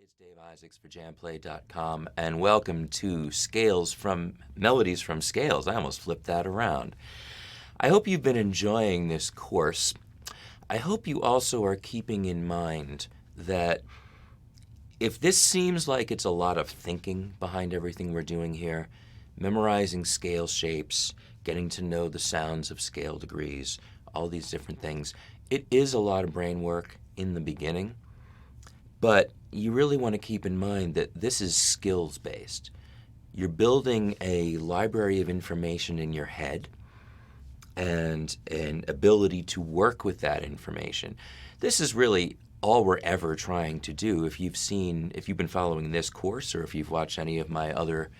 It's Dave Isaacs for jamplay.com, and welcome to Melodies from Scales. I almost flipped that around. I hope you've been enjoying this course. I hope you also are keeping in mind that if this seems like it's a lot of thinking behind everything we're doing here, memorizing scale shapes, getting to know the sounds of scale degrees, all these different things, it is a lot of brain work in the beginning. But you really want to keep in mind that this is skills-based. You're building a library of information in your head and an ability to work with that information. This is really all we're ever trying to do. If you've been following this course or if you've watched any of my other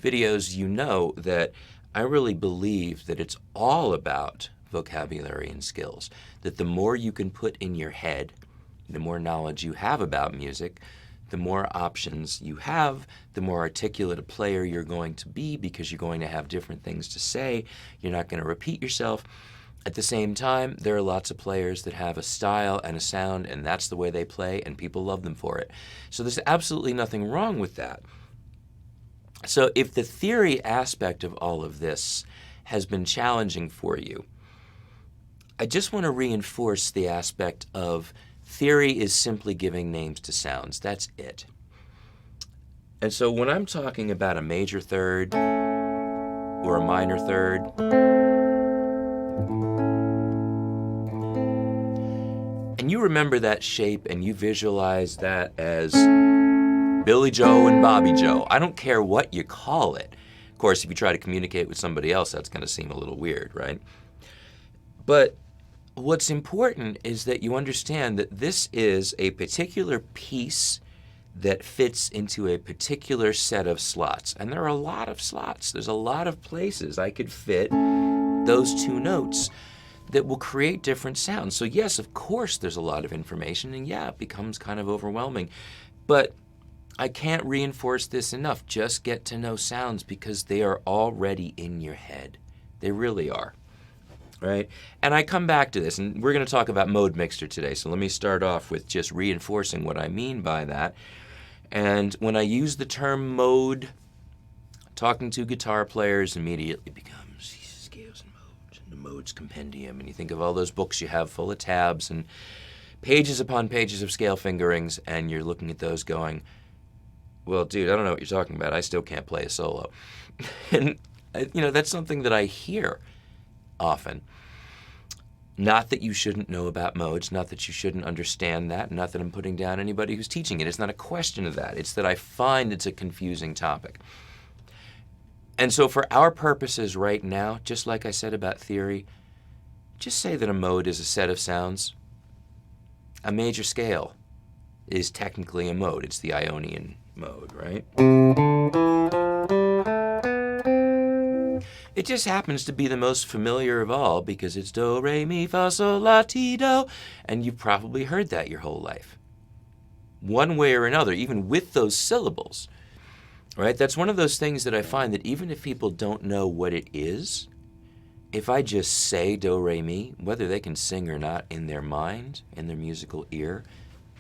videos, you know that I really believe that it's all about vocabulary and skills. That the more you can put in your head, the more knowledge you have about music, the more options you have, the more articulate a player you're going to be because you're going to have different things to say. You're not going to repeat yourself. At the same time, there are lots of players that have a style and a sound, and that's the way they play, and people love them for it. So there's absolutely nothing wrong with that. So if the theory aspect of all of this has been challenging for you, I just want to reinforce the aspect of theory is simply giving names to sounds. That's it. And so when I'm talking about a major third or a minor third, and you remember that shape and you visualize that as Billy Joe and Bobby Joe, I don't care what you call it. Of course, if you try to communicate with somebody else, that's going to seem a little weird, right? But what's important is that you understand that this is a particular piece that fits into a particular set of slots. And there are a lot of slots. There's a lot of places I could fit those two notes that will create different sounds. So yes, of course, there's a lot of information, and yeah, it becomes kind of overwhelming. But I can't reinforce this enough. Just get to know sounds because they are already in your head. They really are. Right? And I come back to this, and we're going to talk about mode mixture today, so let me start off with just reinforcing what I mean by that. And when I use the term mode, talking to guitar players immediately becomes scales and modes, and the modes compendium, and you think of all those books you have full of tabs and pages upon pages of scale fingerings, and you're looking at those going, well, dude, I don't know what you're talking about. I still can't play a solo. And, that's something that I hear often. Not that you shouldn't know about modes, not that you shouldn't understand that, not that I'm putting down anybody who's teaching it. It's not a question of that. It's that I find it's a confusing topic. And so for our purposes right now, just like I said about theory, just say that a mode is a set of sounds. A major scale is technically a mode. It's the Ionian mode, right? It just happens to be the most familiar of all because it's do, re, mi, fa, sol, la, ti, do, and you've probably heard that your whole life. One way or another, even with those syllables, right? That's one of those things that I find that even if people don't know what it is, if I just say do, re, mi, whether they can sing or not in their mind, in their musical ear,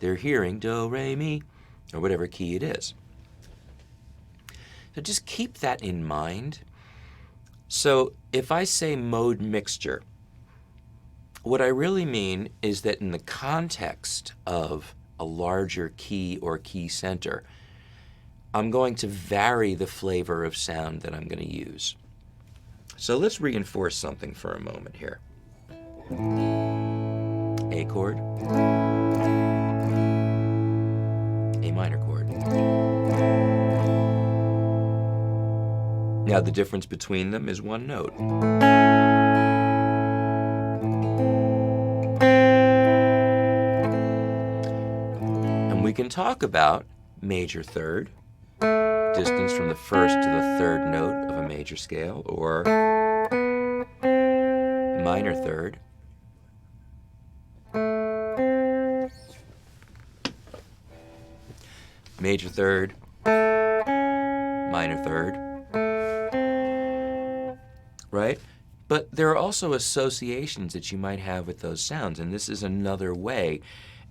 they're hearing do, re, mi, or whatever key it is. So just keep that in mind. So if I say mode mixture, what I really mean is that in the context of a larger key or key center, I'm going to vary the flavor of sound that I'm going to use. So let's reinforce something for a moment here. A chord, A minor chord. Now the difference between them is one note. And we can talk about major third, distance from the first to the third note of a major scale, or minor third. Major third, minor third. Right? But there are also associations that you might have with those sounds, and this is another way.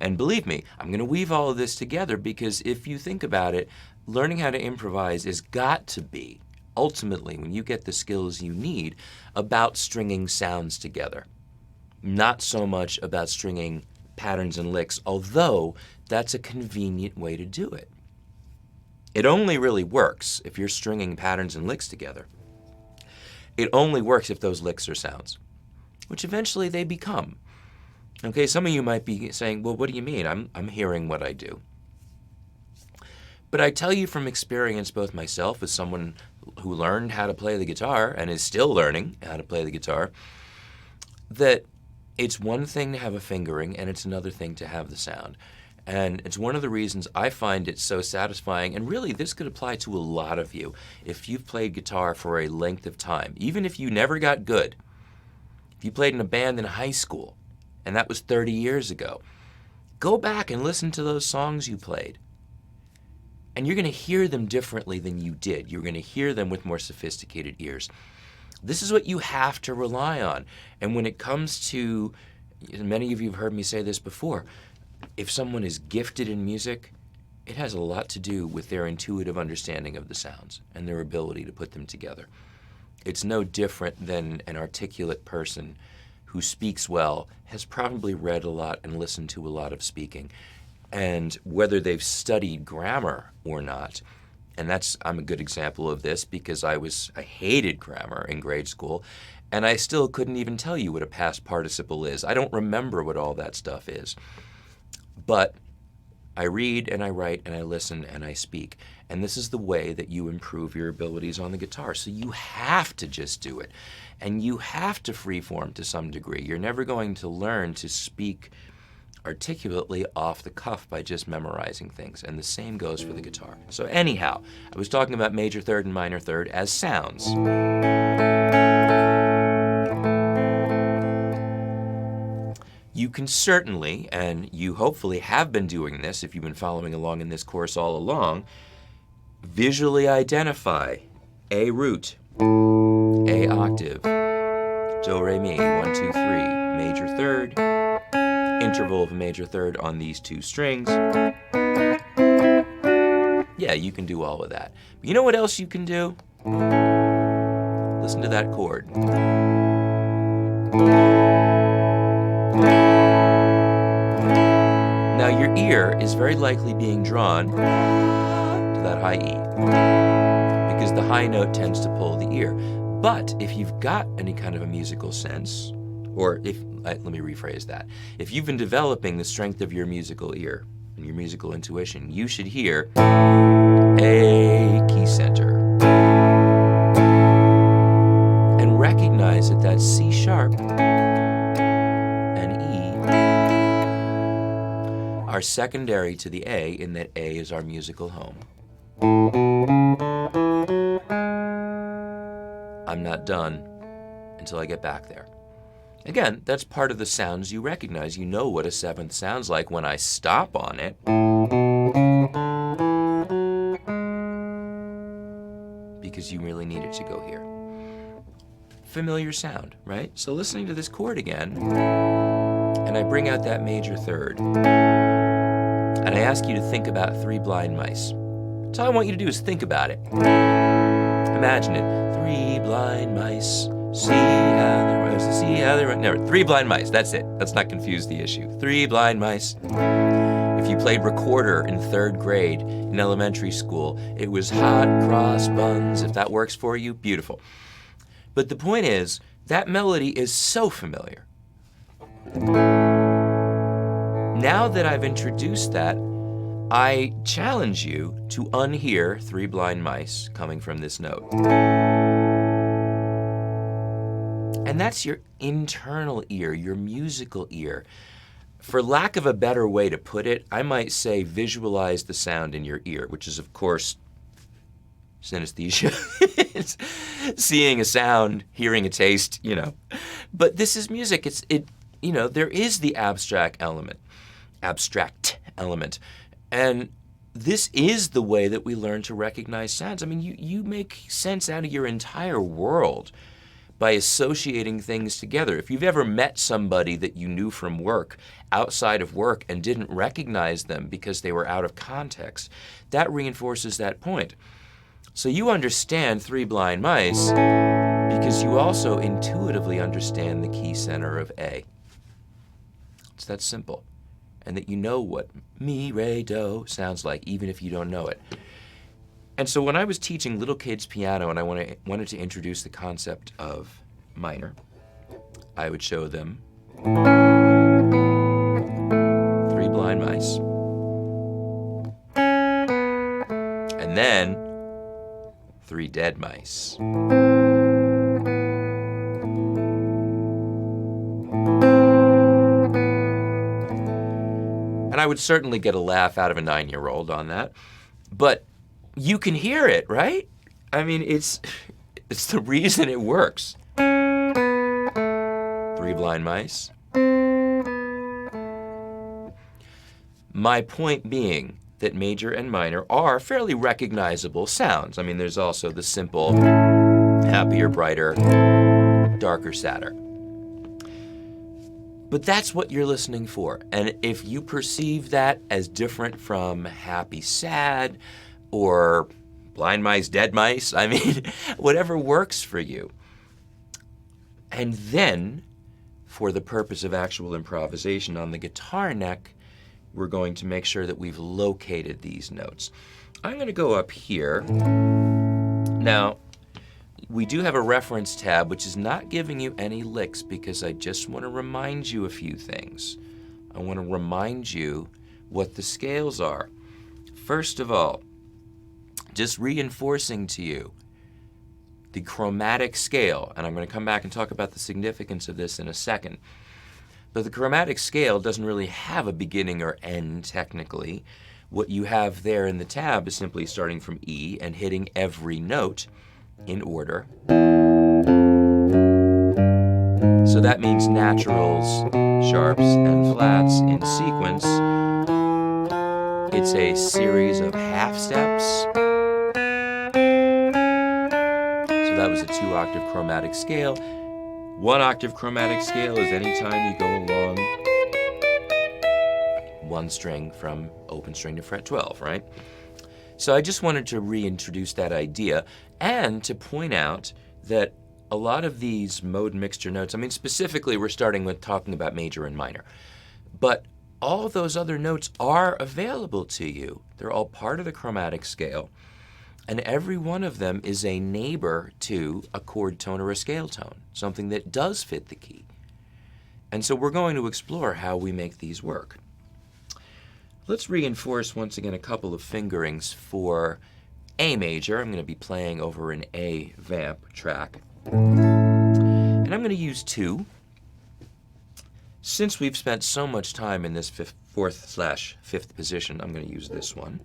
And believe me, I'm going to weave all of this together because if you think about it, learning how to improvise has got to be, ultimately, when you get the skills you need, about stringing sounds together. Not so much about stringing patterns and licks, although that's a convenient way to do it. It only really works if you're stringing patterns and licks together. It only works if those licks are sounds, which eventually they become. Okay, some of you might be saying, well, what do you mean? I'm hearing what I do. But I tell you from experience, both myself as someone who learned how to play the guitar and is still learning how to play the guitar, that it's one thing to have a fingering and it's another thing to have the sound. And it's one of the reasons I find it so satisfying, and really this could apply to a lot of you. If you've played guitar for a length of time, even if you never got good, if you played in a band in high school, and that was 30 years ago, go back and listen to those songs you played. And you're going to hear them differently than you did. You're going to hear them with more sophisticated ears. This is what you have to rely on. And when it comes to, many of you have heard me say this before, if someone is gifted in music, it has a lot to do with their intuitive understanding of the sounds and their ability to put them together. It's no different than an articulate person who speaks well, has probably read a lot and listened to a lot of speaking. And whether they've studied grammar or not, and I'm a good example of this because I hated grammar in grade school, and I still couldn't even tell you what a past participle is. I don't remember what all that stuff is. But I read and I write and I listen and I speak. And this is the way that you improve your abilities on the guitar. So you have to just do it. And you have to freeform to some degree. You're never going to learn to speak articulately off the cuff by just memorizing things. And the same goes for the guitar. So anyhow, I was talking about major third and minor third as sounds. You can certainly, and you hopefully have been doing this if you've been following along in this course all along, visually identify a root, a octave, do, re, mi, 1, 2, 3, major third, interval of a major third on these two strings. Yeah, you can do all of that. But you know what else you can do? Listen to that chord. Now your ear is very likely being drawn to that high E because the high note tends to pull the ear. But if you've got any kind of a musical sense, or let me rephrase that. If you've been developing the strength of your musical ear and your musical intuition, you should hear a key center and recognize that that C sharp and E are secondary to the A in that A is our musical home. I'm not done until I get back there. Again, that's part of the sounds you recognize. You know what a seventh sounds like when I stop on it. Because you really need it to go here. Familiar sound, right? So listening to this chord again, and I bring out that major third, and I ask you to think about Three Blind Mice. So all I want you to do is think about it. Imagine it. Three blind mice, see how the roses, see how they run. Never. Three blind mice, that's it. Let's not confuse the issue. Three blind mice. If you played recorder in 3rd grade in elementary school, it was hot cross buns. If that works for you, beautiful. But the point is, that melody is so familiar. Now that I've introduced that, I challenge you to unhear Three Blind Mice coming from this note. And that's your internal ear, your musical ear. For lack of a better way to put it, I might say visualize the sound in your ear, which is, of course, synesthesia. It's seeing a sound, hearing a taste, But this is music. There is the abstract element. And this is the way that we learn to recognize sounds. I mean, you make sense out of your entire world by associating things together. If you've ever met somebody that you knew from work, outside of work, and didn't recognize them because they were out of context, that reinforces that point. So you understand Three Blind Mice because you also intuitively understand the key center of A. It's that simple. And that you know what mi, re, do sounds like, even if you don't know it. And so when I was teaching little kids piano and I wanted to introduce the concept of minor, I would show them Three Blind Mice. And then Three Dead Mice. And I would certainly get a laugh out of a 9-year-old on that. But you can hear it, right? I mean, it's the reason it works. Three Blind Mice. My point being that major and minor are fairly recognizable sounds. I mean, there's also the simple happier, brighter, darker, sadder. But that's what you're listening for. And if you perceive that as different from happy, sad, or blind mice, dead mice, I mean, whatever works for you. And then, for the purpose of actual improvisation on the guitar neck, we're going to make sure that we've located these notes. I'm going to go up here. Now, we do have a reference tab, which is not giving you any licks because I just want to remind you a few things. I want to remind you what the scales are. First of all, just reinforcing to you the chromatic scale, and I'm going to come back and talk about the significance of this in a second. But the chromatic scale doesn't really have a beginning or end technically. What you have there in the tab is simply starting from E and hitting every note in order. So that means naturals, sharps, and flats in sequence. It's a series of half steps. So that was a 2-octave chromatic scale. 1-octave chromatic scale is any time you go along one string from open string to fret 12, right? So I just wanted to reintroduce that idea and to point out that a lot of these mode mixture notes, I mean, specifically we're starting with talking about major and minor, but all those other notes are available to you. They're all part of the chromatic scale, and every one of them is a neighbor to a chord tone or a scale tone, something that does fit the key. And so we're going to explore how we make these work. Let's reinforce once again a couple of fingerings for A major. I'm going to be playing over an A vamp track. And I'm going to use 2. Since we've spent so much time in this 4th/5th position, I'm going to use this one.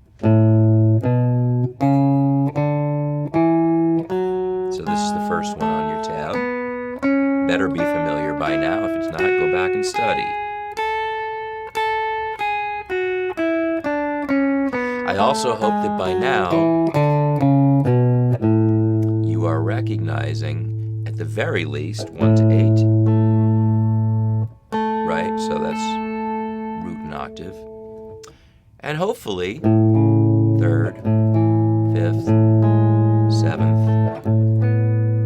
So this is the first one on your tab. Better be familiar by now. If it's not, go back and study. I also hope that by now you are recognizing, at the very least, 1 to 8. Right? So that's root and octave. And hopefully, 3rd, 5th, 7th,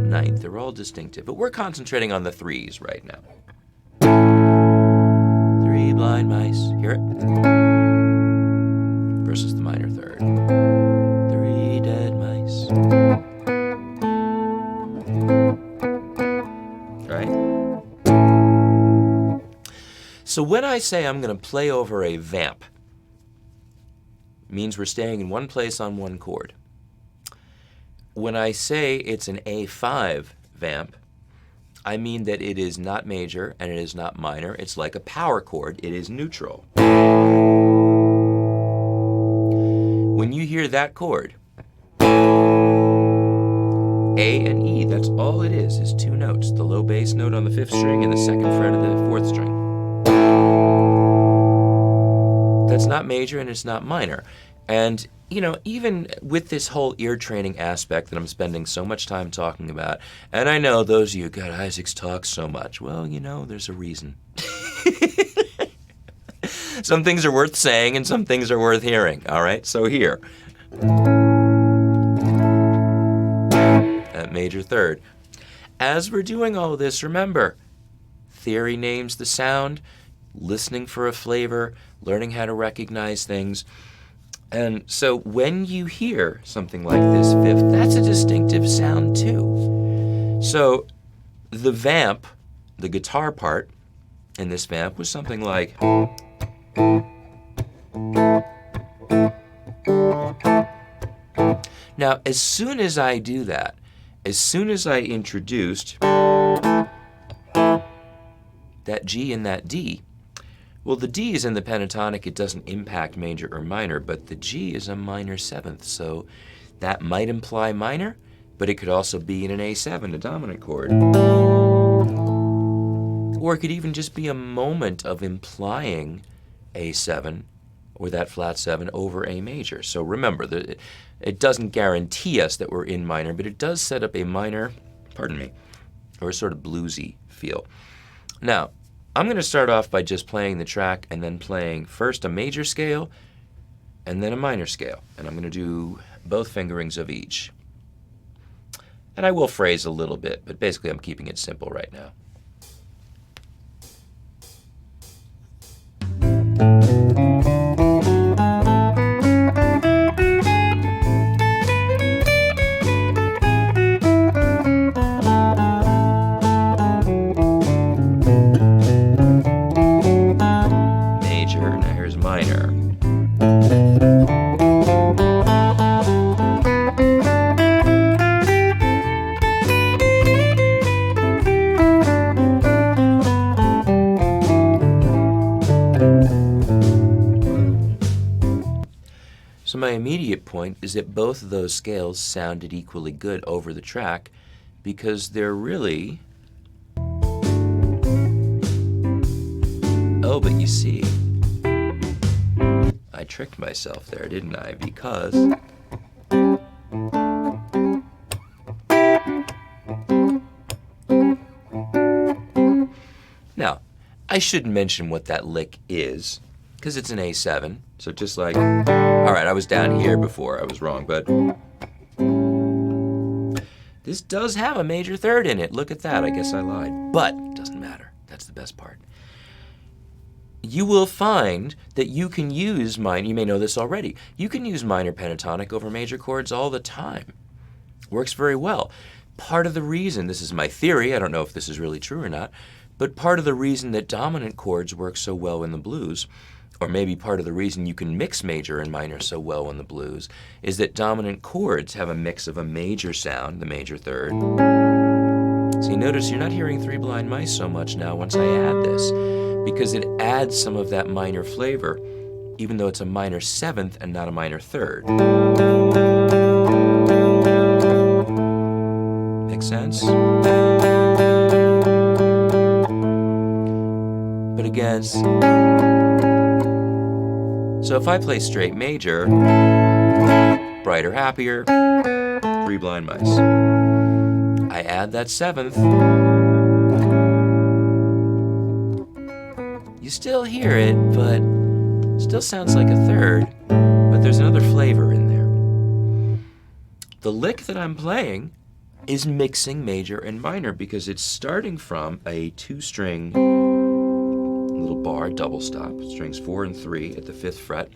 9th. They're all distinctive. But we're concentrating on the 3s right now. 3 blind mice. Hear it? Versus the minor 3rd. 3 dead mice. Right? So when I say I'm going to play over a vamp, it means we're staying in one place on one chord. When I say it's an A5 vamp, I mean that it is not major and it is not minor. It's like a power chord. It is neutral. When you hear that chord, A and E, that's all it is 2 notes. The low bass note on the 5th string and the 2nd fret of the 4th string. That's not major and it's not minor. And you know, even with this whole ear training aspect that I'm spending so much time talking about, and I know those of you, God, Isaac's talks so much. Well, you know, there's a reason. Some things are worth saying and some things are worth hearing, all right? So here. That major third. As we're doing all of this, remember, theory names the sound, listening for a flavor, learning how to recognize things. And so when you hear something like this fifth, that's a distinctive sound too. So the vamp, the guitar part in this vamp was something like... Now, as soon as I do that, as soon as I introduced that G and that D, well, the D is in the pentatonic. It doesn't impact major or minor, but the G is a minor seventh, so that might imply minor, but it could also be in an A7, a dominant chord. Or it could even just be a moment of implying A7 or that flat 7 over A major. So remember, it doesn't guarantee us that we're in minor, but it does set up a minor, pardon me, or a sort of bluesy feel. Now, I'm going to start off by just playing the track and then playing first a major scale and then a minor scale. And I'm going to do both fingerings of each. And I will phrase a little bit, but basically I'm keeping it simple right now. So my immediate point is that both of those scales sounded equally good over the track because they're really... Oh, but you see, I tricked myself there, didn't I? Because... Now, I should mention what that lick is, because it's an A7, so just like... All right, I was down here before, I was wrong, but... This does have a major third in it. Look at that, I guess I lied. But it doesn't matter, that's the best part. You will find that you can use minor, you may know this already, you can use minor pentatonic over major chords all the time. Works very well. Part of the reason, this is my theory, I don't know if this is really true or not, but part of the reason that dominant chords work so well in the blues, or maybe part of the reason you can mix major and minor so well in the blues, is that dominant chords have a mix of a major sound, the major third. So you notice you're not hearing Three Blind Mice so much now once I add this, because it adds some of that minor flavor, even though it's a minor seventh and not a minor third. Make sense? But again, so if I play straight major, brighter, happier, Three Blind Mice. I add that seventh. You still hear it, but it still sounds like a third, but there's another flavor in there. The lick that I'm playing is mixing major and minor because it's starting from a two-string little bar, double stop, strings 4 and 3 at the 5th fret.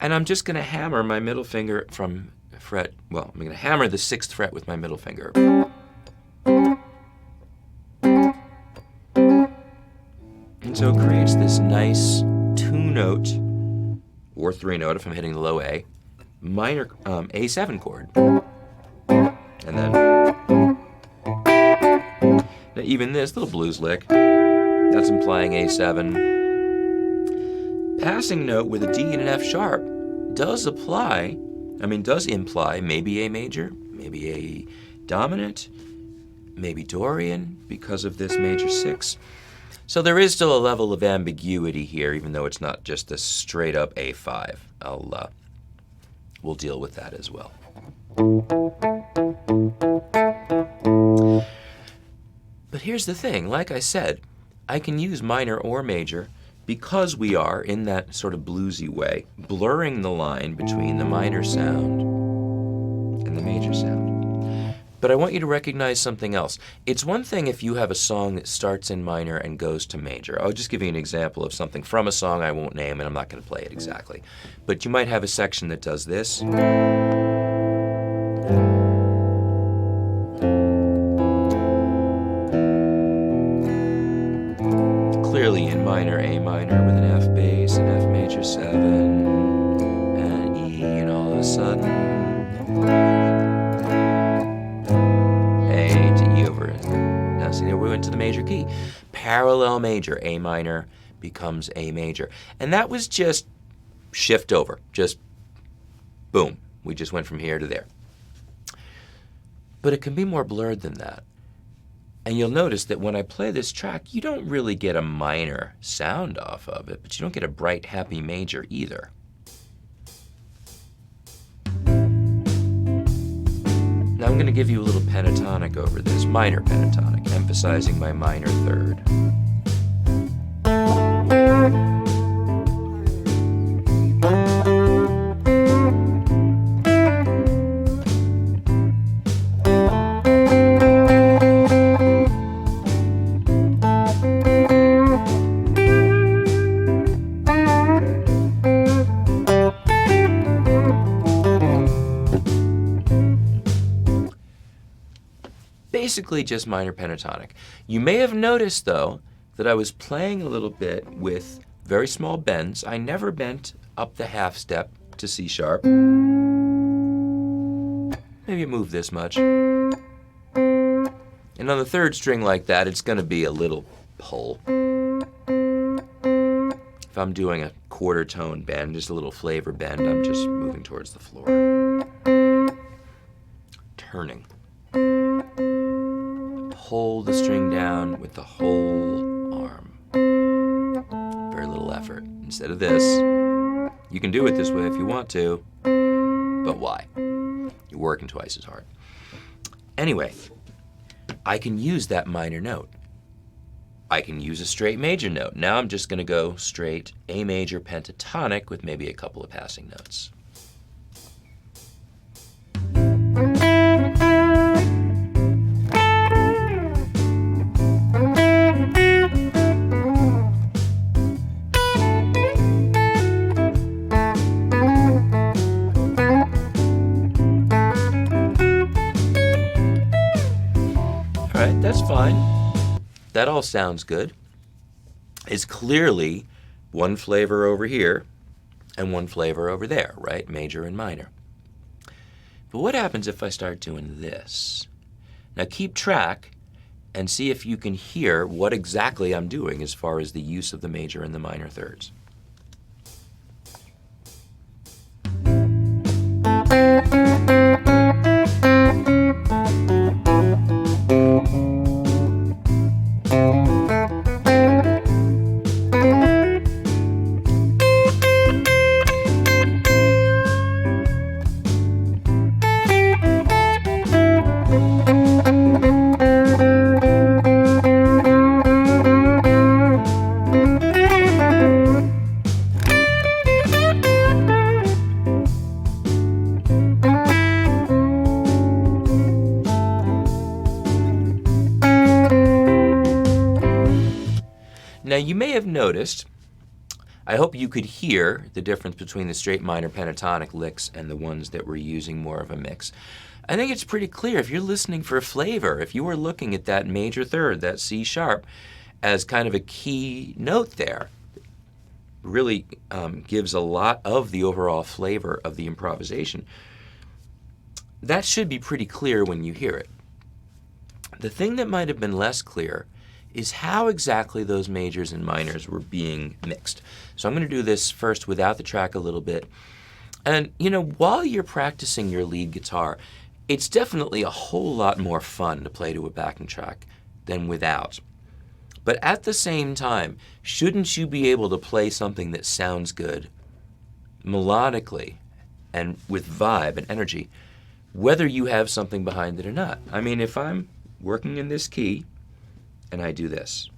And I'm just going to hammer my middle finger from fret, well, I'm going to hammer the 6th fret with my middle finger. And so it creates this nice 2-note, or 3-note if I'm hitting the low A, minor A7 chord. And then, now even this little blues lick, that's implying A7. Passing note with a D and an F sharp does imply maybe A major, maybe A dominant, maybe Dorian because of this major 6. So there is still a level of ambiguity here, even though it's not just a straight up A5. we'll deal with that as well. But here's the thing, like I said, I can use minor or major because we are, in that sort of bluesy way, blurring the line between the minor sound and the major sound. But I want you to recognize something else. It's one thing if you have a song that starts in minor and goes to major. I'll just give you an example of something from a song I won't name, and I'm not going to play it exactly. But you might have a section that does this. Clearly in minor, A minor with an F bass, an F major 7, and E, and all of a sudden, A to E over. Now see, there we went to the major key. Parallel major, A minor becomes A major. And that was just shift over, just boom. We just went from here to there. But it can be more blurred than that. And you'll notice that when I play this track, you don't really get a minor sound off of it, but you don't get a bright, happy major either. Now I'm going to give you a little pentatonic over this, minor pentatonic, emphasizing my minor third. Basically just minor pentatonic. You may have noticed, though, that I was playing a little bit with very small bends. I never bent up the half step to C sharp. Maybe it moved this much. And on the third string like that, it's going to be a little pull. If I'm doing a quarter tone bend, just a little flavor bend, I'm just moving towards the floor. Turning. Hold the string down with the whole arm. Very little effort. Instead of this, you can do it this way if you want to, but why? You're working twice as hard. Anyway, I can use that minor note. I can use a straight major note. Now I'm just going to go straight A major pentatonic with maybe a couple of passing notes. That's fine. That all sounds good. It's clearly one flavor over here and one flavor over there, right? Major and minor. But what happens if I start doing this? Now keep track and see if you can hear what exactly I'm doing as far as the use of the major and the minor thirds. Now you may have noticed, I hope you could hear the difference between the straight minor pentatonic licks and the ones that were using more of a mix. I think it's pretty clear if you're listening for flavor, if you were looking at that major third, that C sharp, as kind of a key note there, really gives a lot of the overall flavor of the improvisation. That should be pretty clear when you hear it. The thing that might have been less clear is how exactly those majors and minors were being mixed. So I'm going to do this first without the track a little bit. And, you know, while you're practicing your lead guitar, it's definitely a whole lot more fun to play to a backing track than without. But at the same time, shouldn't you be able to play something that sounds good melodically and with vibe and energy, whether you have something behind it or not. I mean, if I'm working in this key and I do this,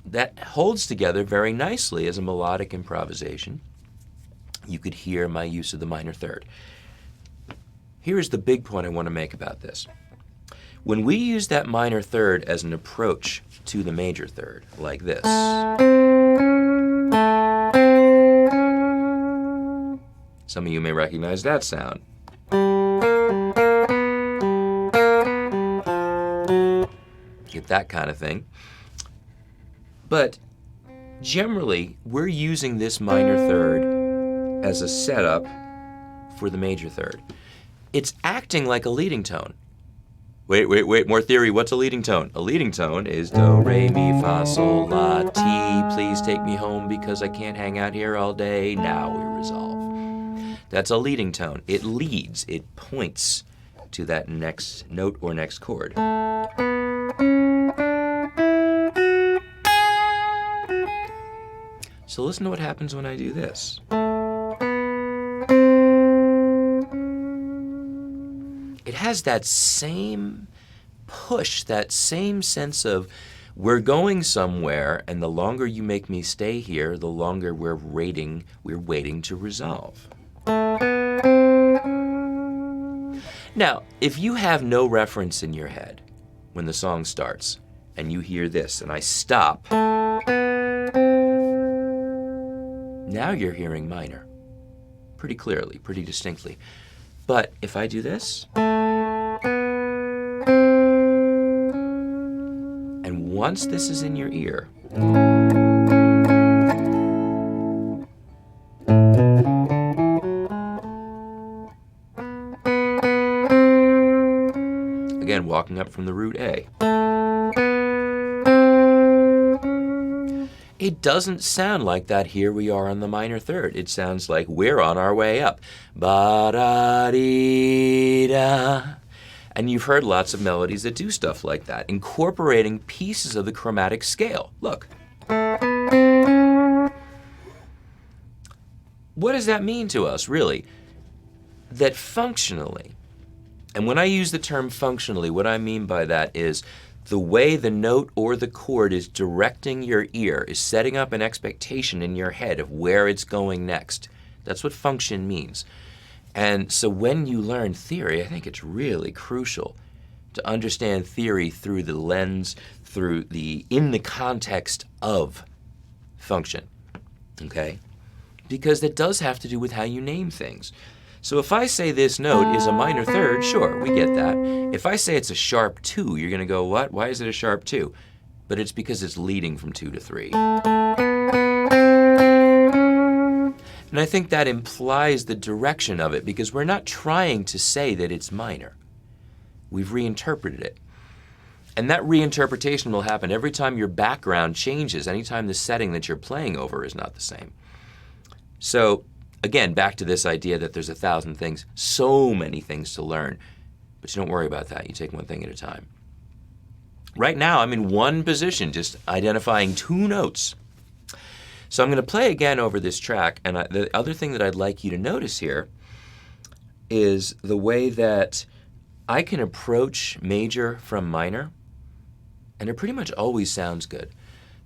that holds together very nicely as a melodic improvisation. You could hear my use of the minor third. Here is the big point I want to make about this. When we use that minor third as an approach to the major third, like this, some of you may recognize that sound. Get that kind of thing. But generally, we're using this minor third as a setup for the major third. It's acting like a leading tone. Wait, more theory. What's a leading tone? A leading tone is do, re, mi, fa, sol, la, ti. Please take me home because I can't hang out here all day. Now we resolve. That's a leading tone. It leads, it points to that next note or next chord. So listen to what happens when I do this. It has that same push, that same sense of we're going somewhere, and the longer you make me stay here, the longer we're waiting to resolve. Now, if you have no reference in your head when the song starts, and you hear this, and I stop, now you're hearing minor, pretty clearly, pretty distinctly. But if I do this, and once this is in your ear, again, walking up from the root A, it doesn't sound like that here we are on the minor third. It sounds like we're on our way up. Ba-da-dee-da. And you've heard lots of melodies that do stuff like that, incorporating pieces of the chromatic scale. Look. What does that mean to us, really? That functionally, and when I use the term functionally, what I mean by that is the way the note or the chord is directing your ear, is setting up an expectation in your head of where it's going next. That's what function means. And so when you learn theory, I think it's really crucial to understand theory through the lens, in the context of function, okay? Because that does have to do with how you name things. So if I say this note is a minor third, sure, we get that. If I say it's a sharp 2, you're going to go, what? Why is it a sharp 2? But it's because it's leading from 2 to 3. And I think that implies the direction of it, because we're not trying to say that it's minor. We've reinterpreted it. And that reinterpretation will happen every time your background changes, anytime the setting that you're playing over is not the same. So again, back to this idea that there's 1,000 things, so many things to learn, but you don't worry about that. You take one thing at a time. Right now, I'm in one position, just identifying 2 notes. So I'm going to play again over this track, and the other thing that I'd like you to notice here is the way that I can approach major from minor, and it pretty much always sounds good.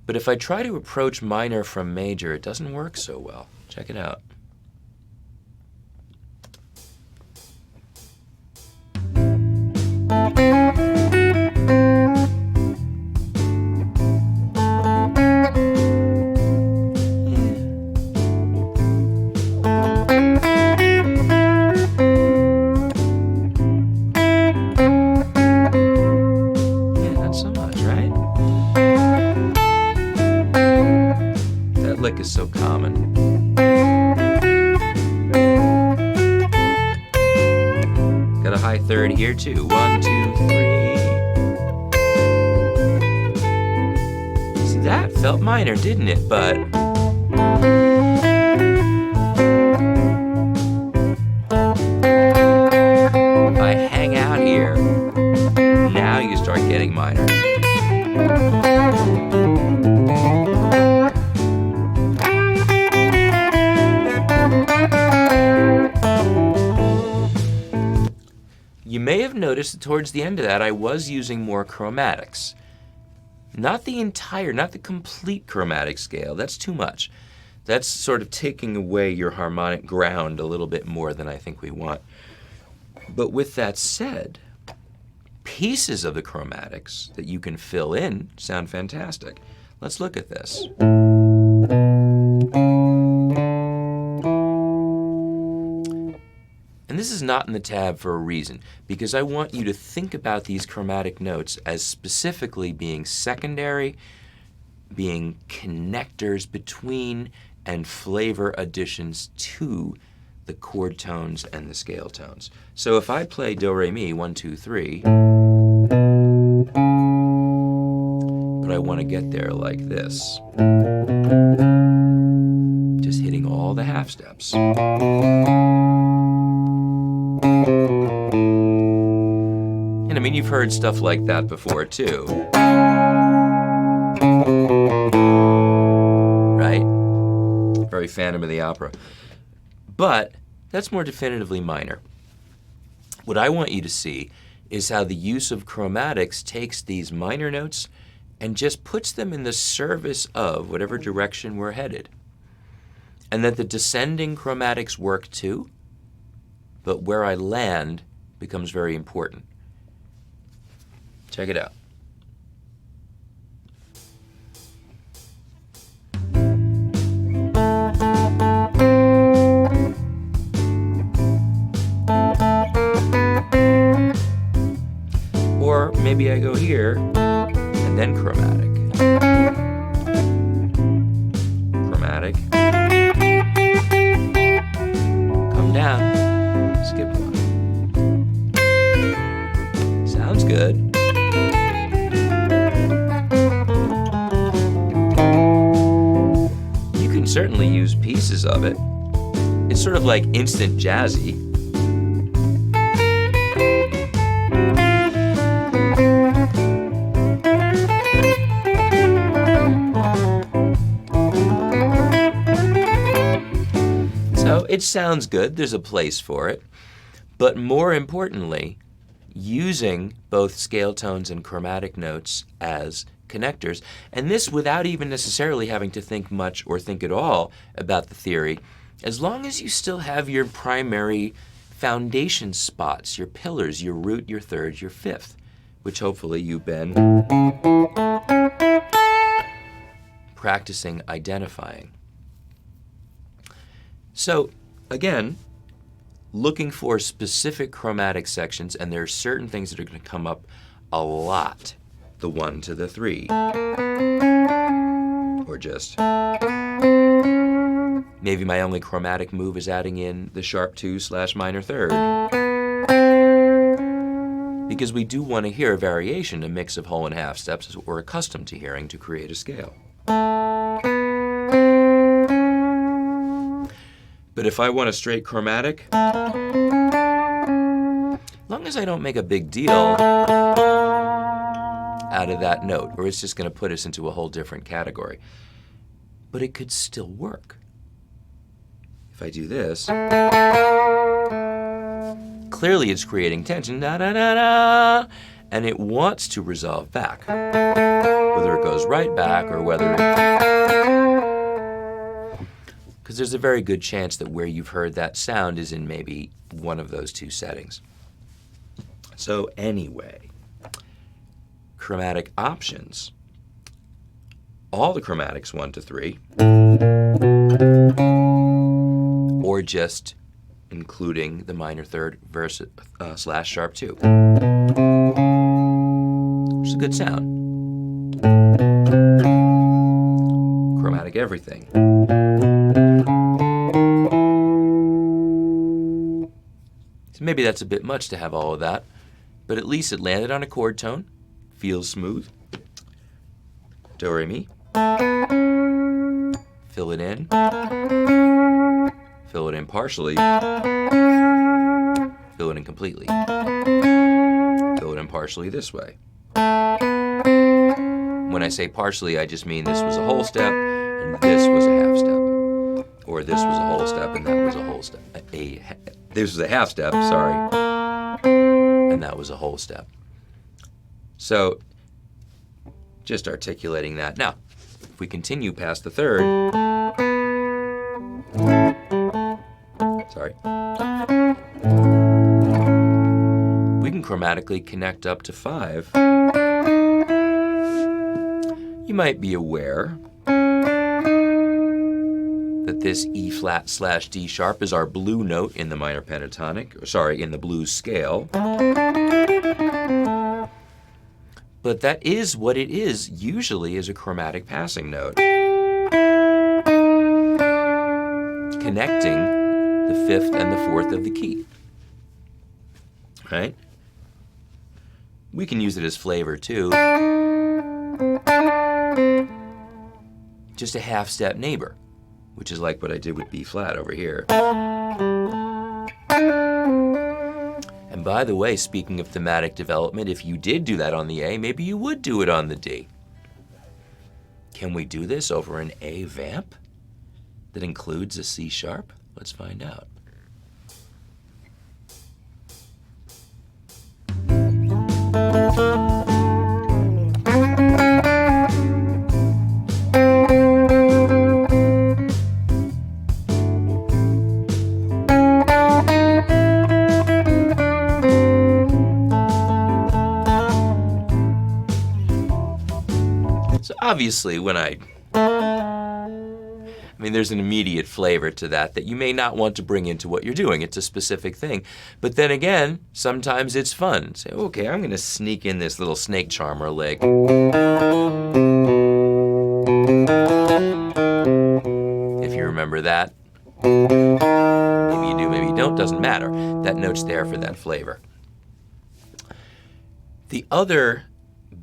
But if I try to approach minor from major, it doesn't work so well. Check it out. Is so common. Got a high third here too. 1, 2, 3. Felt minor, didn't it? But if I hang out here, now you start getting minor. You may have noticed that towards the end of that, I was using more chromatics. Not the complete chromatic scale. That's too much. That's sort of taking away your harmonic ground a little bit more than I think we want. But with that said, pieces of the chromatics that you can fill in sound fantastic. Let's look at this. And this is not in the tab for a reason, because I want you to think about these chromatic notes as specifically being secondary, being connectors between and flavor additions to the chord tones and the scale tones. So if I play do, re, mi, 1, 2, 3, but I want to get there like this, just hitting all the half steps. And I mean, you've heard stuff like that before too. Right? Very Phantom of the Opera. But that's more definitively minor. What I want you to see is how the use of chromatics takes these minor notes and just puts them in the service of whatever direction we're headed. And that the descending chromatics work too, but where I land becomes very important. Check it out. Or maybe I go here and then chromatic. Chromatic. Come down. Skip one. Sounds good. You can certainly use pieces of it. It's sort of like instant jazzy. So it sounds good, there's a place for it, but more importantly, using both scale tones and chromatic notes as connectors, and this without even necessarily having to think much or think at all about the theory, as long as you still have your primary foundation spots, your pillars, your root, your third, your fifth, which hopefully you've been practicing identifying. So again, looking for specific chromatic sections, and there are certain things that are going to come up a lot. The 1 to the 3. Or just maybe my only chromatic move is adding in the sharp 2/minor third. Because we do want to hear a variation, a mix of whole and half steps, as we're accustomed to hearing to create a scale. But if I want a straight chromatic, as long as I don't make a big deal out of that note, or it's just going to put us into a whole different category. But it could still work. If I do this, clearly it's creating tension, da da da da, and it wants to resolve back. Whether it goes right back or whether because there's a very good chance that where you've heard that sound is in maybe one of those two settings. So anyway, chromatic options. All the chromatics 1 to 3, or just including the minor third versus / sharp 2. Which is a good sound. Chromatic everything. So maybe that's a bit much to have all of that, but at least it landed on a chord tone, feels smooth. Do, re, mi, Fill it in. Fill it in partially. Fill it in completely. Fill it in partially this way. When I say partially, I just mean this was a whole step and this was a half step. Or this was a whole step and that was a whole step. This was a half step, sorry. And that was a whole step. So, just articulating that. Now, if we continue past the third, sorry, we can chromatically connect up to 5. You might be aware that this E flat / D sharp is our blue note in the minor pentatonic, sorry, in the blues scale. But that is what it is, usually as a chromatic passing note. Connecting the 5th and the 4th of the key. Right? We can use it as flavor too. Just a half step neighbor, which is like what I did with B flat over here. And by the way, speaking of thematic development, if you did do that on the A, maybe you would do it on the D. Can we do this over an A vamp that includes a C sharp? Let's find out. Obviously, there's an immediate flavor to that you may not want to bring into what you're doing. It's a specific thing. But then again, sometimes it's fun. Say, okay, I'm going to sneak in this little snake charmer lick. If you remember that. Maybe you do, maybe you don't, doesn't matter. That note's there for that flavor. The other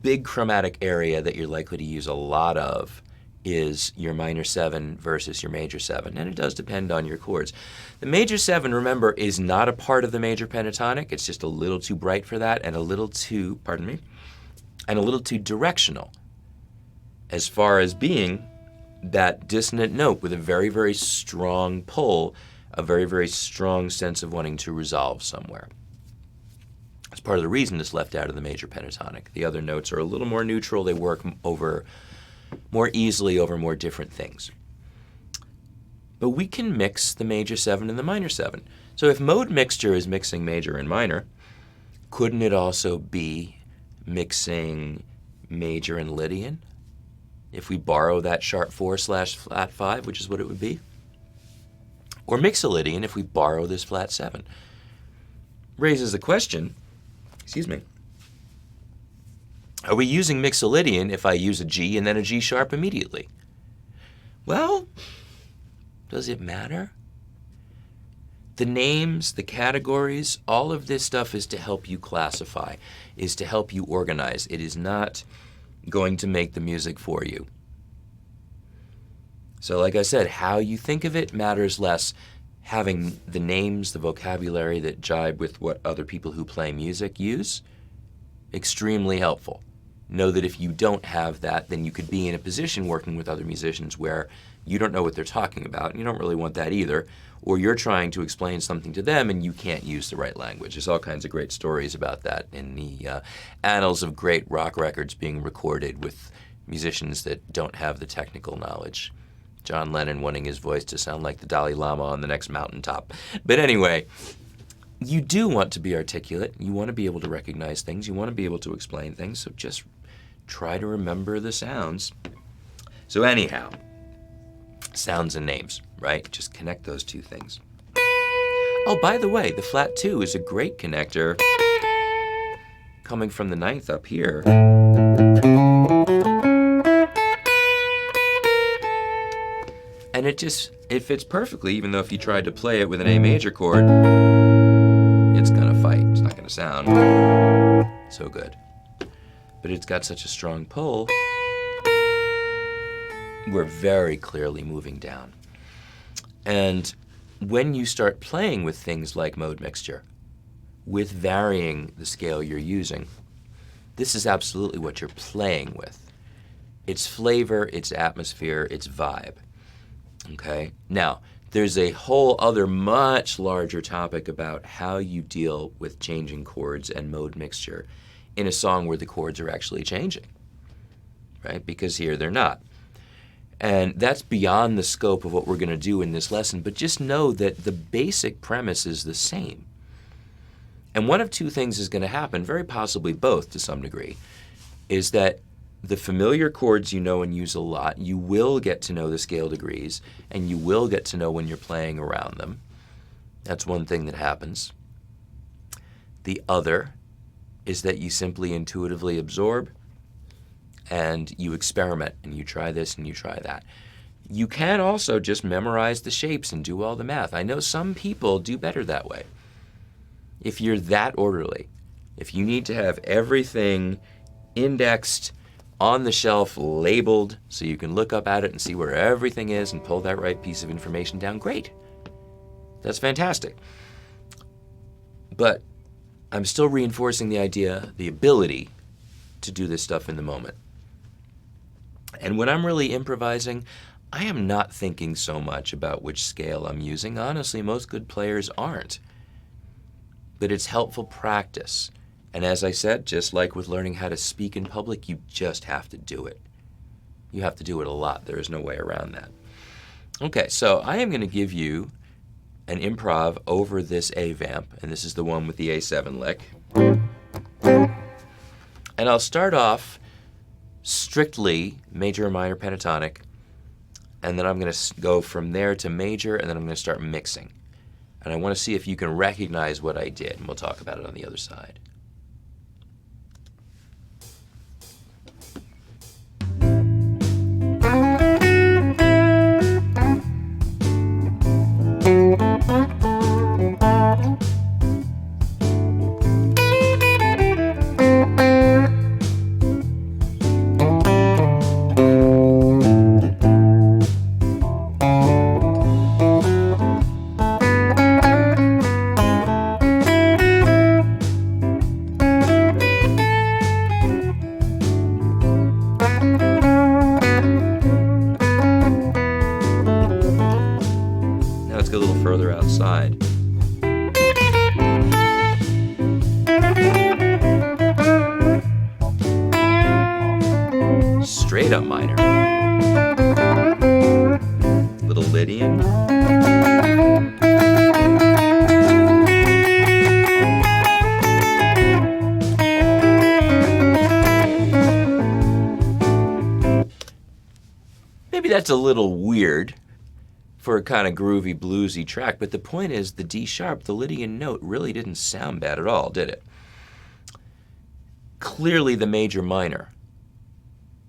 big chromatic area that you're likely to use a lot of is your minor 7 versus your major 7, and it does depend on your chords. The major 7, remember, is not a part of the major pentatonic. It's just a little too bright for that and a little too, and a little too directional as far as being that dissonant note with a very, very strong pull, a very, very strong sense of wanting to resolve somewhere. It's part of the reason it's left out of the major pentatonic. The other notes are a little more neutral. They work more easily over more different things. But we can mix the major 7 and the minor 7. So if mode mixture is mixing major and minor, couldn't it also be mixing major and Lydian? If we borrow that sharp 4 / flat 5, which is what it would be. Or mix a Lydian if we borrow this flat 7. Raises the question, are we using Mixolydian if I use a G and then a G sharp immediately? Well, does it matter? The names, the categories, all of this stuff is to help you classify, is to help you organize. It is not going to make the music for you. So like I said, how you think of it matters less. Having the names, the vocabulary that jibe with what other people who play music use, extremely helpful. Know that if you don't have that, then you could be in a position working with other musicians where you don't know what they're talking about, and you don't really want that either, or you're trying to explain something to them and you can't use the right language. There's all kinds of great stories about that in the annals of great rock records being recorded with musicians that don't have the technical knowledge. John Lennon wanting his voice to sound like the Dalai Lama on the next mountaintop. But anyway, you do want to be articulate. You want to be able to recognize things. You want to be able to explain things. So just try to remember the sounds. So anyhow, sounds and names, right? Just connect those two things. Oh, by the way, the flat 2 is a great connector coming from the 9th up here. And it fits perfectly, even though if you tried to play it with an A major chord, it's gonna fight. It's not gonna sound so good. But it's got such a strong pull we're very clearly moving down. And when you start playing with things like mode mixture, with varying the scale you're using, this is absolutely what you're playing with. It's flavor, it's atmosphere, it's vibe. Okay? Now, there's a whole other much larger topic about how you deal with changing chords and mode mixture in a song where the chords are actually changing, right? Because here they're not. And that's beyond the scope of what we're going to do in this lesson, but just know that the basic premise is the same. And one of two things is going to happen, very possibly both to some degree, is that the familiar chords you know and use a lot, you will get to know the scale degrees, and you will get to know when you're playing around them. That's one thing that happens. The other is that you simply intuitively absorb and you experiment and you try this and you try that. You can also just memorize the shapes and do all the math. I know some people do better that way. If you're that orderly, if you need to have everything indexed on the shelf, labeled, so you can look up at it and see where everything is and pull that right piece of information down, great. That's fantastic. But I'm still reinforcing the idea, the ability to do this stuff in the moment. And when I'm really improvising, I am not thinking so much about which scale I'm using. Honestly, most good players aren't. But it's helpful practice. And as I said, just like with learning how to speak in public, you just have to do it. You have to do it a lot. There is no way around that. Okay, so I am going to give you an improv over this A vamp, and this is the one with the A7 lick. And I'll start off strictly major or minor pentatonic, and then I'm going to go from there to major, and then I'm going to start mixing. And I want to see if you can recognize what I did, and we'll talk about it on the other side. A little further outside. Straight up minor. Little Lydian. Maybe that's a little weird for a kind of groovy, bluesy track, but the point is the D sharp, the Lydian note, really didn't sound bad at all, did it? Clearly the major minor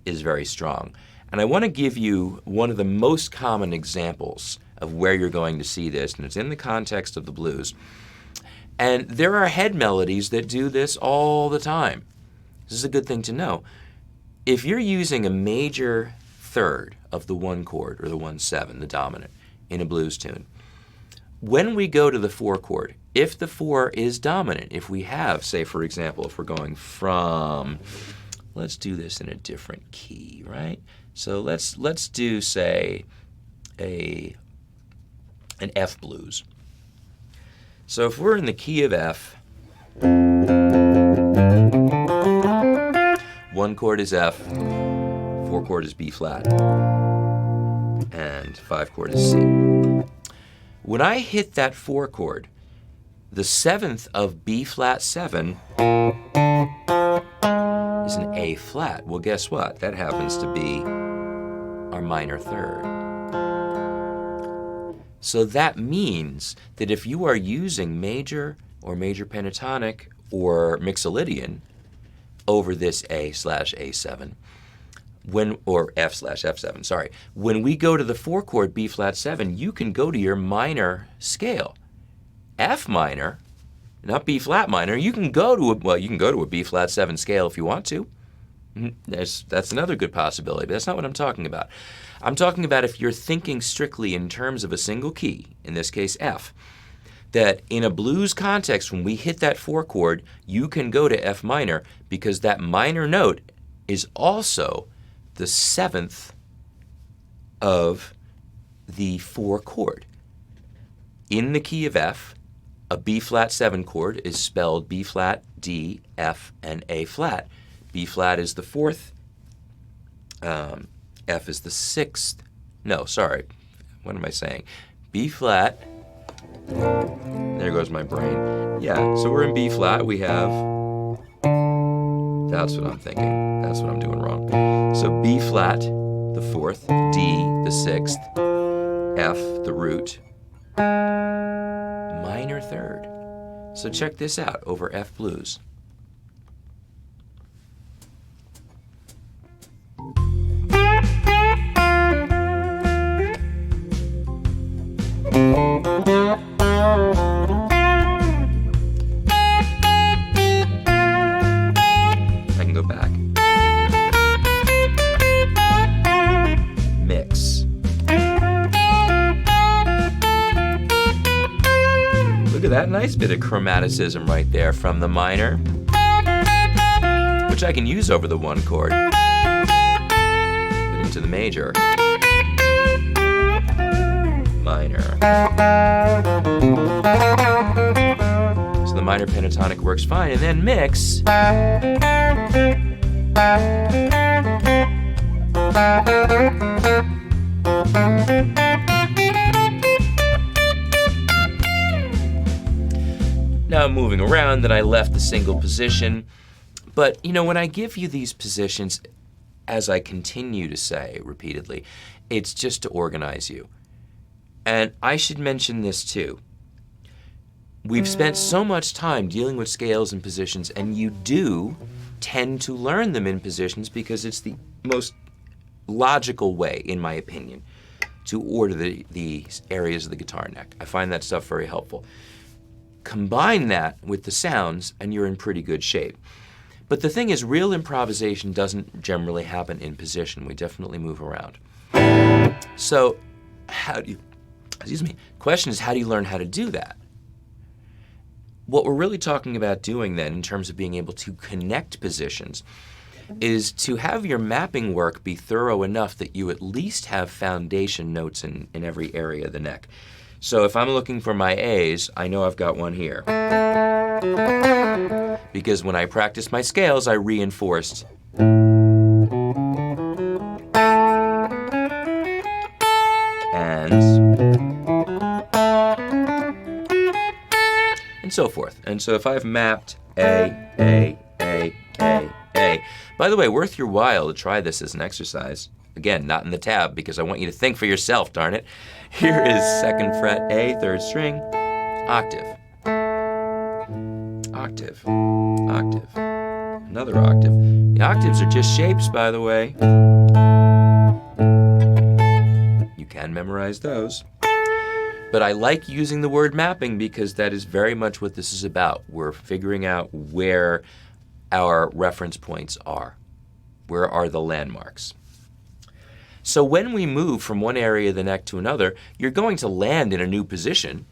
is very strong. And I want to give you one of the most common examples of where you're going to see this, and it's in the context of the blues. And there are head melodies that do this all the time. This is a good thing to know. If you're using a major third of the 1 chord, or the 1/7, the dominant, in a blues tune, when we go to the 4 chord, if the 4 is dominant, if we have, say for example, if we're going from, let's do this in a different key, right? So let's do, say, an F blues. So if we're in the key of F, 1 chord is F, 4 chord is B flat, and 5 chord is C. When I hit that 4 chord, the 7th of B flat 7 is an A flat. Well, guess what? That happens to be our minor third. So that means that if you are using major or major pentatonic or mixolydian over this A/A7, or F/F7, sorry. When we go to the 4 chord B flat 7, you can go to your minor scale. F minor, not B flat minor, you can go to a B flat 7 scale if you want to. That's another good possibility, but that's not what I'm talking about. I'm talking about if you're thinking strictly in terms of a single key, in this case F, that in a blues context, when we hit that 4 chord, you can go to F minor because that minor note is also the 7th of the 4 chord. In the key of F, a B flat 7 chord is spelled B flat, D, F, and A flat. B flat is the 4th, F is the 6th. No, sorry, what am I saying? B flat, there goes my brain. Yeah, so we're in B flat, we have, that's what I'm thinking, that's what I'm doing wrong. So B flat, the 4th, D, the 6th, F, the root, minor 3rd. So check this out over F blues. I can go back. Mix. Look at that nice bit of chromaticism right there from the minor, which I can use over the 1 chord, but into the major. Minor. So the minor pentatonic works fine, and then mix. Now I'm moving around, and I left the single position. But, you know, when I give you these positions, as I continue to say repeatedly, it's just to organize you. And I should mention this too. We've spent so much time dealing with scales and positions, and you do tend to learn them in positions because it's the most logical way, in my opinion, to order the areas of the guitar neck. I find that stuff very helpful. Combine that with the sounds, and you're in pretty good shape. But the thing is, real improvisation doesn't generally happen in position. We definitely move around. So how do you, question is, how do you learn how to do that? What we're really talking about doing then, in terms of being able to connect positions, is to have your mapping work be thorough enough that you at least have foundation notes in every area of the neck. So if I'm looking for my A's, I know I've got one here. Because when I practiced my scales, I reinforced. And so forth. And so if I've mapped A. By the way, worth your while to try this as an exercise. Again, not in the tab, because I want you to think for yourself, darn it. Here is 2nd fret A, 3rd string, octave. Octave. Octave. Another octave. The octaves are just shapes, by the way. You can memorize those. But I like using the word mapping because that is very much what this is about. We're figuring out where our reference points are. Where are the landmarks? So when we move from one area of the neck to another, you're going to land in a new position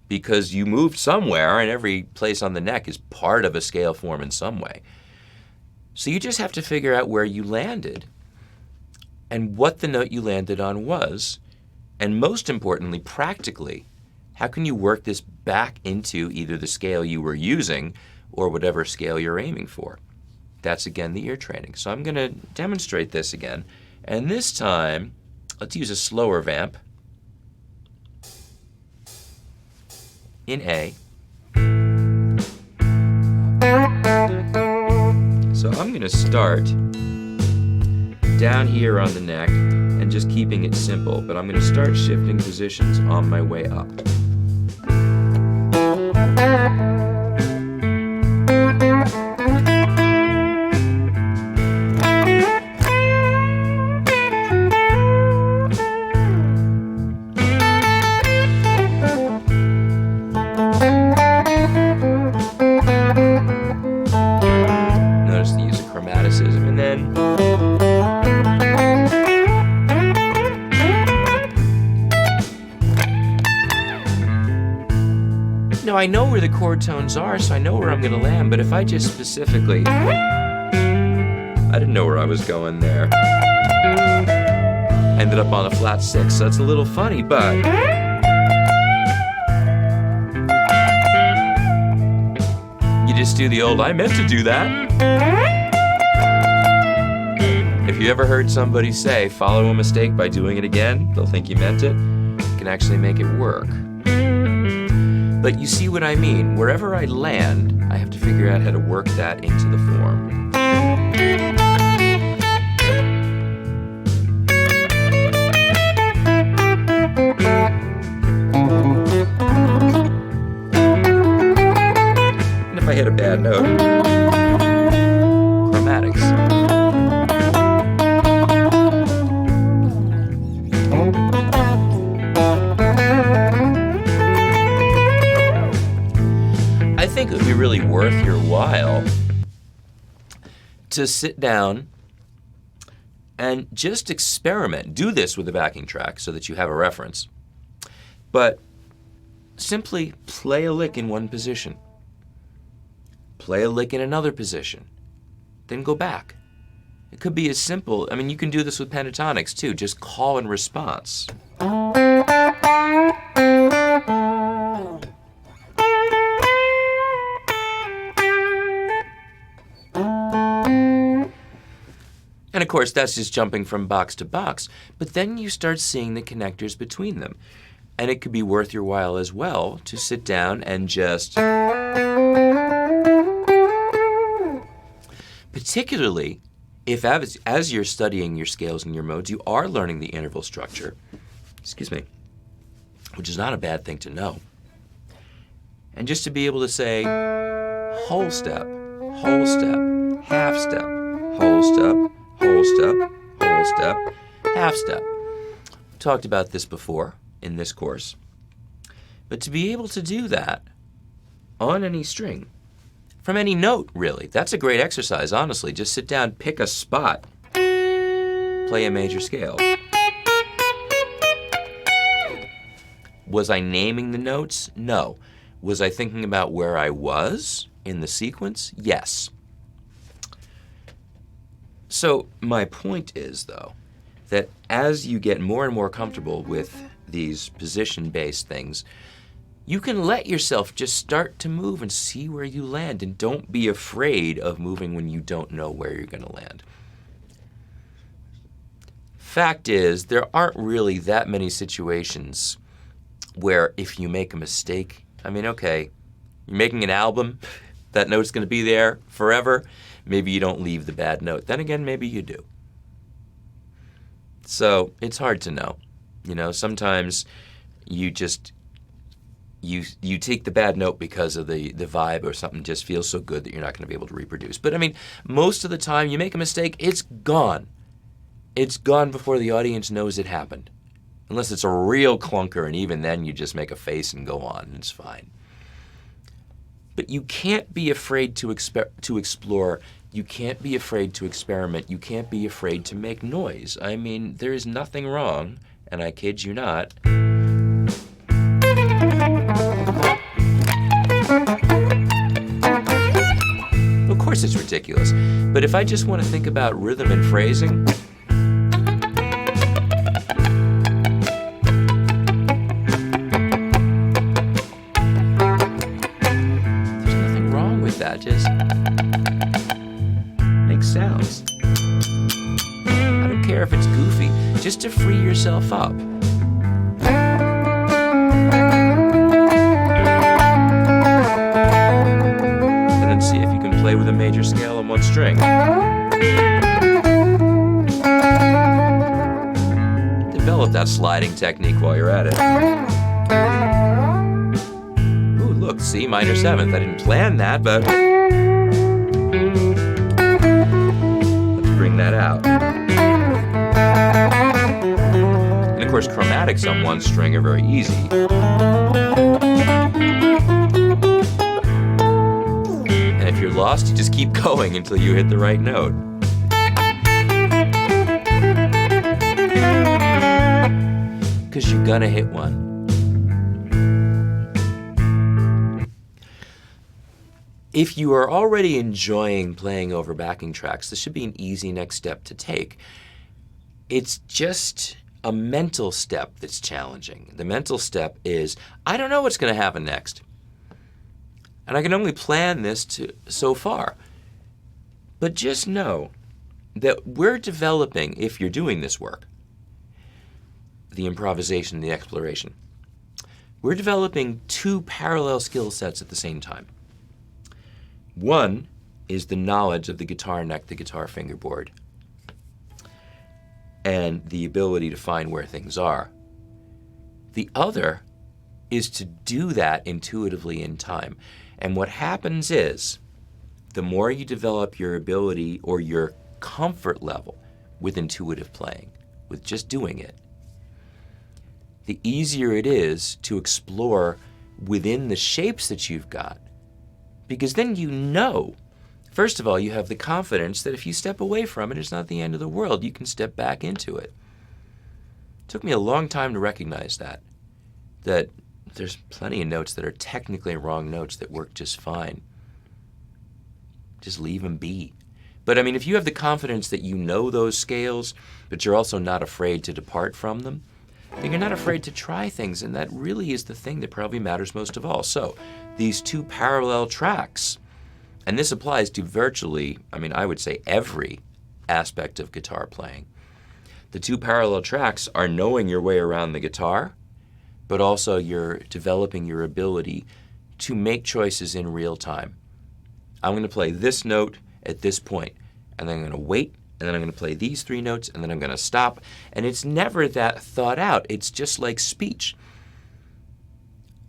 because you moved somewhere, and every place on the neck is part of a scale form in some way. So you just have to figure out where you landed and what the note you landed on was. And most importantly, practically, how can you work this back into either the scale you were using or whatever scale you're aiming for? That's, again, the ear training. So I'm going to demonstrate this again. And this time, let's use a slower vamp in A. So I'm going to start down here on the neck and just keeping it simple, but I'm going to start shifting positions on my way up. again. Now I know where the chord tones are, so I know where I'm going to land, but if I just specifically... I didn't know where I was going there. Ended up on a flat 6, so it's a little funny, but... You just do the old, I meant to do that. If you ever heard somebody say, follow a mistake by doing it again, they'll think you meant it. You can actually make it work. But you see what I mean? Wherever I land, I have to figure out how to work that into the form. And if I hit a bad note, chromatics. I think it would be really worth your while to sit down and just experiment. Do this with a backing track so that you have a reference. But simply play a lick in one position. Play a lick in another position. Then go back. It could be as simple, I mean, you can do this with pentatonics too. Just call and response. And of course, that's just jumping from box to box. But then you start seeing the connectors between them. And it could be worth your while as well to sit down and just... Particularly if as you're studying your scales and your modes, you are learning the interval structure, excuse me, which is not a bad thing to know. And just to be able to say whole step, half step, whole step, whole step, whole step, half step. Talked about this before in this course. But to be able to do that on any string, from any note, really, that's a great exercise, honestly. Just sit down, pick a spot, play a major scale. Was I naming the notes? No. Was I thinking about where I was in the sequence? Yes. So my point is, though, that as you get more and more comfortable with these position-based things, you can let yourself just start to move and see where you land, and don't be afraid of moving when you don't know where you're going to land. Fact is, there aren't really that many situations where if you make a mistake, I mean, okay, you're making an album, that note's going to be there forever. Maybe you don't leave the bad note. Then again, maybe you do. So it's hard to know. You know, sometimes you just, you take the bad note because of the vibe, or something just feels so good that you're not going to be able to reproduce. But I mean, most of the time you make a mistake, it's gone. It's gone before the audience knows it happened. Unless it's a real clunker, and even then you just make a face and go on, and it's fine. But you can't be afraid to explore. You can't be afraid to experiment. You can't be afraid to make noise. I mean, there is nothing wrong, and I kid you not. Of course it's ridiculous, but if I just want to think about rhythm and phrasing, there's nothing wrong with that. Just make sounds. I don't care if it's goofy, just to free yourself up. See if you can play with a major scale on one string. Develop that sliding technique while you're at it. Ooh, look, C minor 7th. I didn't plan that, but let's bring that out. And of course, chromatics on one string are very easy. If you're lost, you just keep going until you hit the right note. because you're gonna hit one. If you are already enjoying playing over backing tracks, this should be an easy next step to take. It's just a mental step that's challenging. The mental step is, I don't know what's going to happen next. And I can only plan this so far. But just know that we're developing, if you're doing this work, the improvisation, the exploration, we're developing two parallel skill sets at the same time. One is the knowledge of the guitar neck, the guitar fingerboard, and the ability to find where things are. The other is to do that intuitively in time. And what happens is, the more you develop your ability or your comfort level with intuitive playing, with just doing it, the easier it is to explore within the shapes that you've got. Because then you know, first of all, you have the confidence that if you step away from it, it's not the end of the world. You can step back into it. It took me a long time to recognize that there's plenty of notes that are technically wrong notes that work just fine. Just leave them be. But I mean, if you have the confidence that you know those scales, but you're also not afraid to depart from them, then you're not afraid to try things, and that really is the thing that probably matters most of all. So, these two parallel tracks, and this applies to virtually, I would say every aspect of guitar playing. The two parallel tracks are knowing your way around the guitar, but also you're developing your ability to make choices in real time. I'm going to play this note at this point, and then I'm going to wait, and then I'm going to play these three notes, and then I'm going to stop. And it's never that thought out. It's just like speech.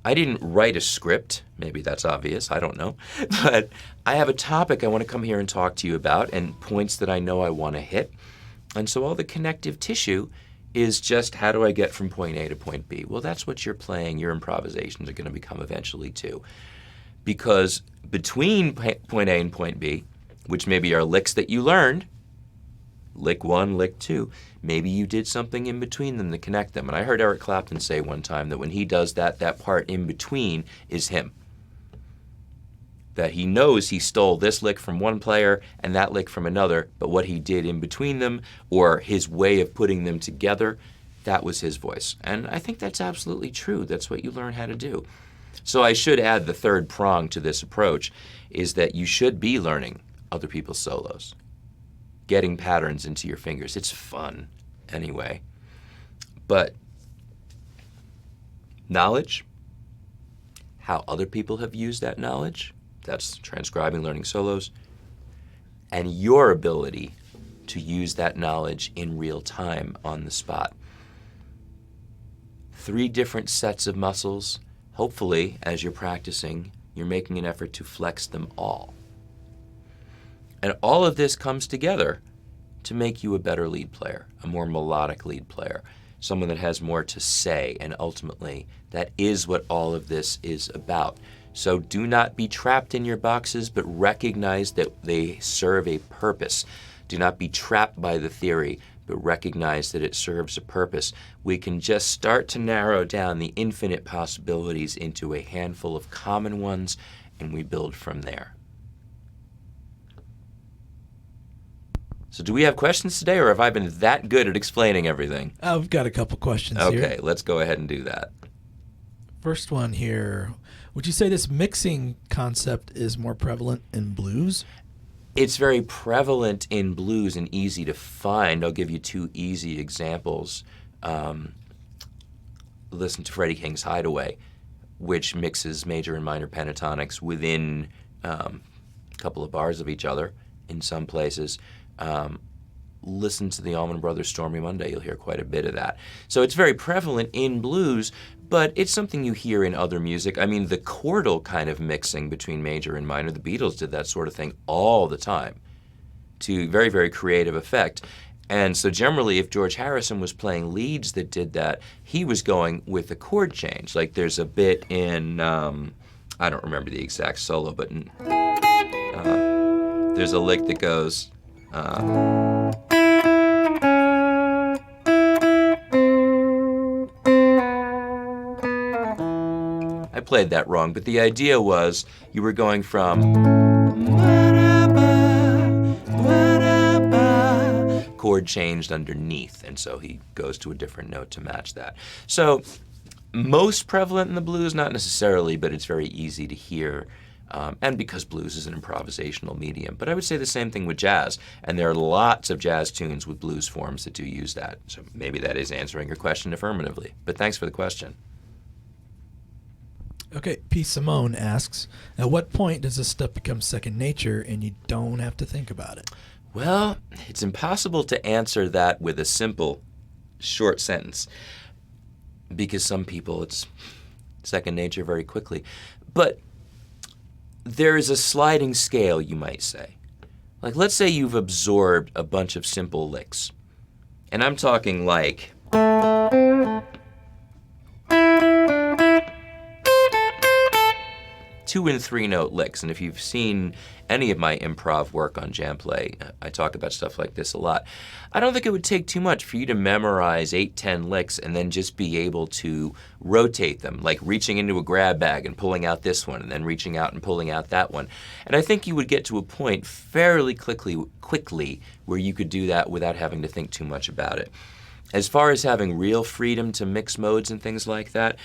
I didn't write a script. Maybe that's obvious. I don't know. But I have a topic I want to come here and talk to you about and points that I know I want to hit. And so all the connective tissue is just how do I get from point A to point B? Well, that's what you're playing. Your improvisations are going to become eventually too. Because between point A and point B, which maybe are licks that you learned, lick one, lick two, maybe you did something in between them to connect them. And I heard Eric Clapton say one time that when he does that, that part in between is him. That he knows he stole this lick from one player and that lick from another, but what he did in between them, or his way of putting them together, that was his voice. And I think that's absolutely true. That's what you learn how to do. So I should add the third prong to this approach is that you should be learning other people's solos, getting patterns into your fingers. It's fun anyway. But knowledge, how other people have used that knowledge, that's transcribing, learning solos, and your ability to use that knowledge in real time on the spot. 3 different sets of muscles. Hopefully, as you're practicing, you're making an effort to flex them all. And all of this comes together to make you a better lead player, a more melodic lead player, someone that has more to say, and ultimately, that is what all of this is about. So do not be trapped in your boxes, but recognize that they serve a purpose. Do not be trapped by the theory, but recognize that it serves a purpose. We can just start to narrow down the infinite possibilities into a handful of common ones, and we build from there. So do we have questions today, or have I been that good at explaining everything? I've got a couple questions here. Okay, let's go ahead and do that. First one here. Would you say this mixing concept is more prevalent in blues? It's very prevalent in blues and easy to find. I'll give you 2 easy examples. Listen to Freddie King's Hideaway, which mixes major and minor pentatonics within a couple of bars of each other in some places. Listen to the Allman Brothers' Stormy Monday. You'll hear quite a bit of that. So it's very prevalent in blues, but it's something you hear in other music. I mean, the chordal kind of mixing between major and minor, the Beatles did that sort of thing all the time to very, very creative effect. And so generally, if George Harrison was playing leads that did that, he was going with a chord change. Like there's a bit in, I don't remember the exact solo, but there's a lick that goes, played that wrong, but the idea was you were going from chord changed underneath, and so he goes to a different note to match that. So most prevalent in the blues, not necessarily, but it's very easy to hear, and because blues is an improvisational medium. But I would say the same thing with jazz, and there are lots of jazz tunes with blues forms that do use that. So maybe that is answering your question affirmatively, but thanks for the question. Okay, P. Simone asks, at what point does this stuff become second nature and you don't have to think about it? Well, it's impossible to answer that with a simple, short sentence, because some people it's second nature very quickly. But there is a sliding scale, you might say. Like, let's say you've absorbed a bunch of simple licks. And I'm talking like 2 and 3 note licks. And if you've seen any of my improv work on Jam Play, I talk about stuff like this a lot. I don't think it would take too much for you to memorize 8, 10 licks and then just be able to rotate them, like reaching into a grab bag and pulling out this one and then reaching out and pulling out that one. And I think you would get to a point fairly quickly where you could do that without having to think too much about it. As far as having real freedom to mix modes and things like that,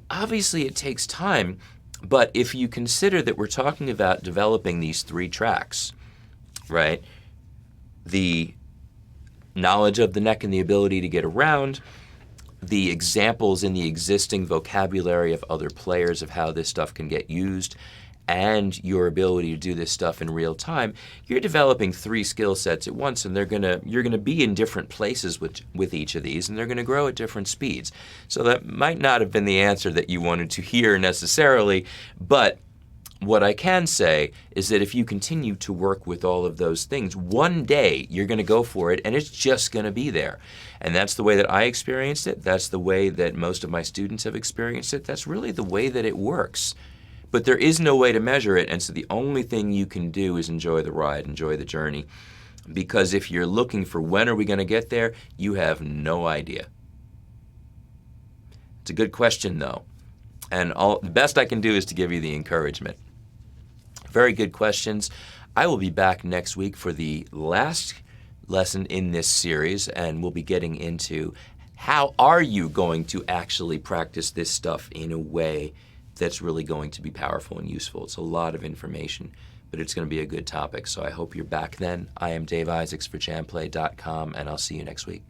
obviously it takes time. But if you consider that we're talking about developing these 3 tracks, right? The knowledge of the neck and the ability to get around, the examples in the existing vocabulary of other players of how this stuff can get used, and your ability to do this stuff in real time, you're developing 3 skill sets at once, and you're gonna be in different places with each of these, and they're gonna grow at different speeds. So that might not have been the answer that you wanted to hear necessarily, but what I can say is that if you continue to work with all of those things, one day you're gonna go for it, and it's just gonna be there. And that's the way that I experienced it. That's the way that most of my students have experienced it. That's really the way that it works. But there is no way to measure it, and so the only thing you can do is enjoy the ride, enjoy the journey. Because if you're looking for when are we going to get there, you have no idea. It's a good question, though. And the best I can do is to give you the encouragement. Very good questions. I will be back next week for the last lesson in this series, and we'll be getting into how are you going to actually practice this stuff in a way that's really going to be powerful and useful. It's a lot of information, but it's going to be a good topic. So I hope you're back then. I am Dave Isaacs for jamplay.com, and I'll see you next week.